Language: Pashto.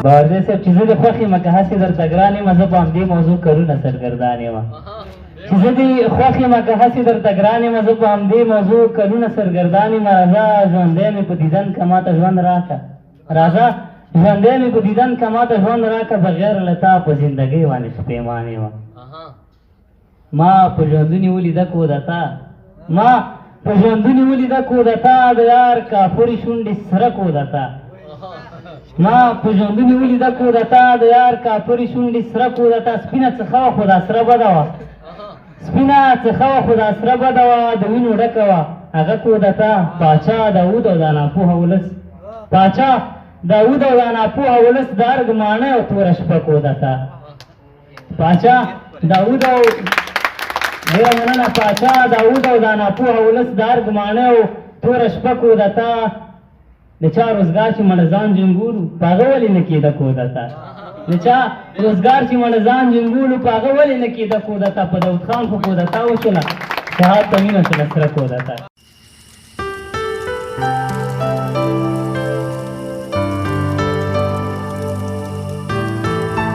باورځی صاحب چې زه د خوښې یم که هسې درته ګران یم زه په همدې موضوع کلونه سرګردان یم چې زه د خوښې یم که هسې درته ګران یم زه په همدې موضوع کلونه سرګردان یم راځه ژوندی مې په دیدن که ماته ژوند راکړه راځه ژوندی مې په دیدن که ماته ژوند راکړه بغیر له تا په زندګۍ باندې شپېمان یم ما په ژوندوني ولیده کو د تا ما په ژوندوني ولیده کو د تا د یار کافرې شونډې سره کو د تا ما په ژوندوني ولیده کو د تا د یار کافرې شونډې سره کو د تا سپینه څخه وه خو دا سره بده وه سپینه څخه وه خو دا سره بده وه د وینو ډکه وه هغه کو د تا پاچا داود او دا ناپوهه ولس پاچا داود او دا ناپوهه ولس د ارګ ماڼۍ او توره شپه کو د تا پاچا داود او ډېره مننه پاچا داود او دا ناپوهه ولس د ارګ ماڼۍ او توره شپه کو د تا د چا روزګار چې مړه ځان جنګولو په هغه ولې نه کېده کو د تا د چا روزګار چې مړه ځان جنګولو په هغه ولې نه کېده کو د تا په داود خان خو کو د تا وشوله شهاد ته مینه شوله سره کو د تا